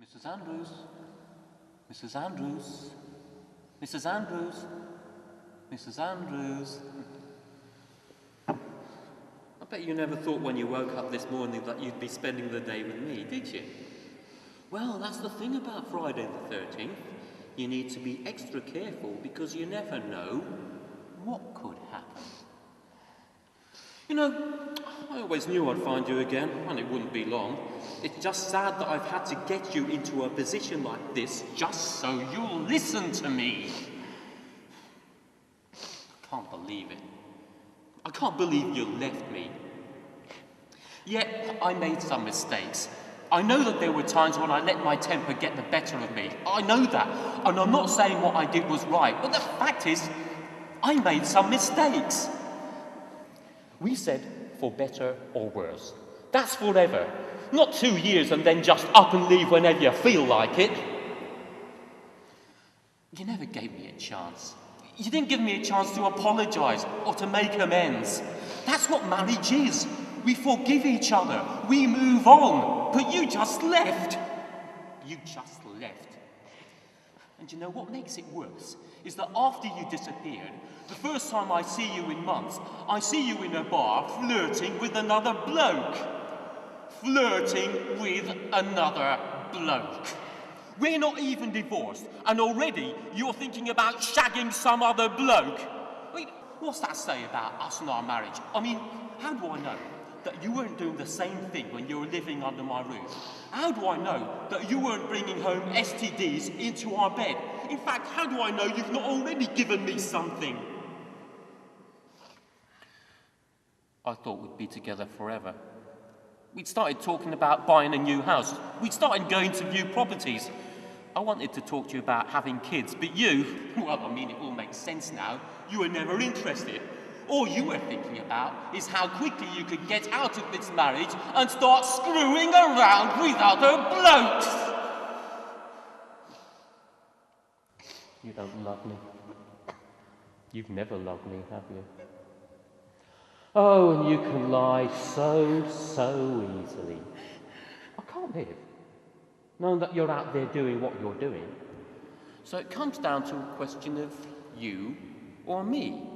Mrs. Andrews? Mrs. Andrews? Mrs. Andrews? Mrs. Andrews? I bet you never thought when you woke up this morning that you'd be spending the day with me, did you? Well, that's the thing about Friday the 13th. You need to be extra careful because you never know what could happen. You know, I always knew I'd find you again, and it wouldn't be long. It's just sad that I've had to get you into a position like this just so you'll listen to me. I can't believe it. I can't believe you left me. Yet, I made some mistakes. I know that there were times when I let my temper get the better of me. I know that. And I'm not saying what I did was right, but the fact is, I made some mistakes. We said for better or worse. That's forever. Not 2 years and then just up and leave whenever you feel like it. You never gave me a chance. You didn't give me a chance to apologise or to make amends. That's what marriage is. We forgive each other. We move on. But you just left. You just left. And you know what makes it worse? Is that after you disappeared, the first time I see you in months, I see you in a bar flirting with another bloke. Flirting with another bloke. We're not even divorced, and already you're thinking about shagging some other bloke. Wait, what's that say about us and our marriage? I mean, how do I know that you weren't doing the same thing when you were living under my roof? How do I know that you weren't bringing home STDs into our bed? In fact, how do I know you've not already given me something? I thought we'd be together forever. We'd started talking about buying a new house. We'd started going to view properties. I wanted to talk to you about having kids, but you, well, I mean, it all makes sense now. You were never interested. All you were thinking about is how quickly you could get out of this marriage and start screwing around with other blokes. You don't love me. You've never loved me, have you? Oh, and you can lie so easily. I can't live, knowing that you're out there doing what you're doing. So it comes down to a question of you or me.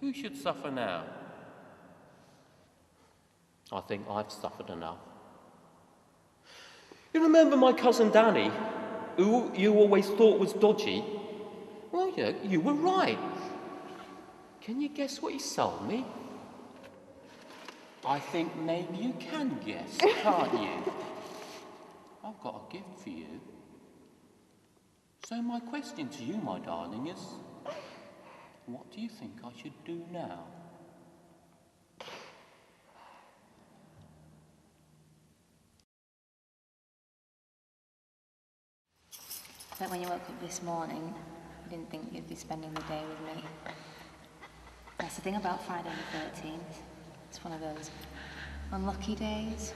Who should suffer now? I think I've suffered enough. You remember my cousin Danny, who you always thought was dodgy? Well, yeah, you were right. Can you guess what he sold me? I think maybe you can guess, can't you? I've got a gift for you. So my question to you, my darling, is what do you think I should do now? But when you woke up this morning, you didn't think you'd be spending the day with me. That's the thing about Friday the 13th. It's one of those unlucky days.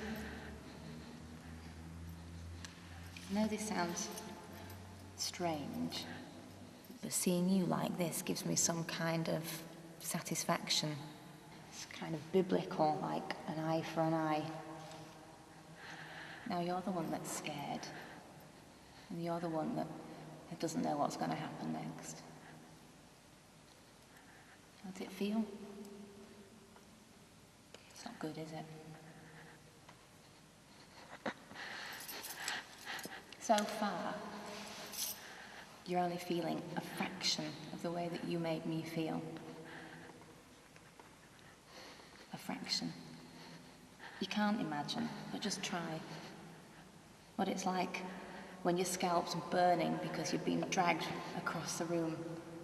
I know this sounds strange, but seeing you like this gives me some kind of satisfaction. It's kind of biblical, like an eye for an eye. Now you're the one that's scared, and you're the one that doesn't know what's going to happen next. How does it feel? It's not good, is it? So far, you're only feeling a fraction of the way that you made me feel. A fraction. You can't imagine, but just try what it's like when your scalp's burning because you've been dragged across the room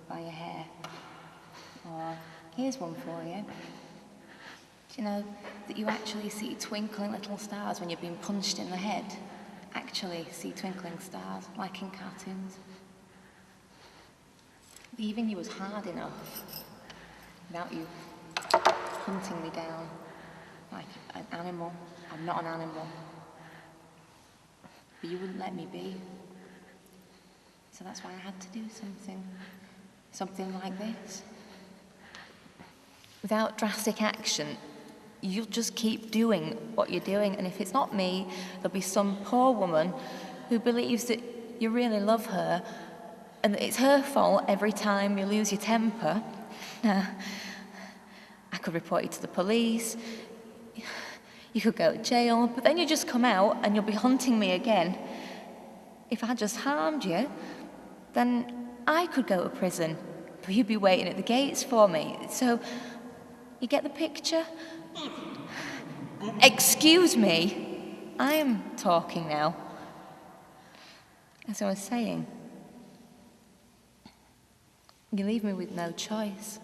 by your hair. Or, here's one for you. Do you know that you actually see twinkling little stars when you've been punched in the head? Actually see twinkling stars, like in cartoons. Leaving you was hard enough without you hunting me down like an animal. I'm not an animal. But you wouldn't let me be. So that's why I had to do something like this. Without drastic action, you'll just keep doing what you're doing. And if it's not me, there'll be some poor woman who believes that you really love her and that it's her fault every time you lose your temper. I could report you to the police. You could go to jail, but then you just come out and you'll be haunting me again. If I just harmed you, then I could go to prison, but you'd be waiting at the gates for me. So, you get the picture? Excuse me, I am talking now. As I was saying, you leave me with no choice.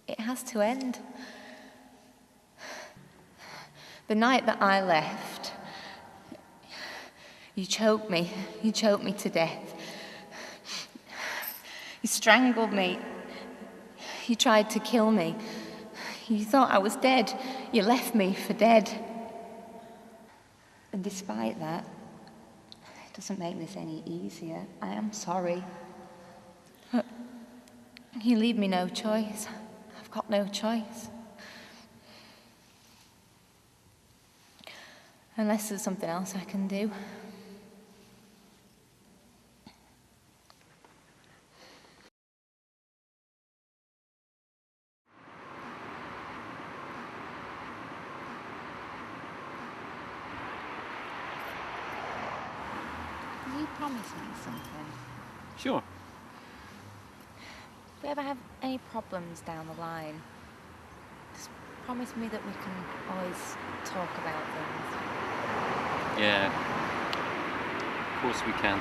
It has to end. The night that I left, you choked me to death. You strangled me. You tried to kill me. You thought I was dead. You left me for dead. And despite that, it doesn't make this any easier. I am sorry. But you leave me no choice. I've got no choice. Unless there's something else I can do. Will you promise me something? Sure. If we ever have any problems down the line, just promise me that we can always talk about things. Yeah. Of course we can.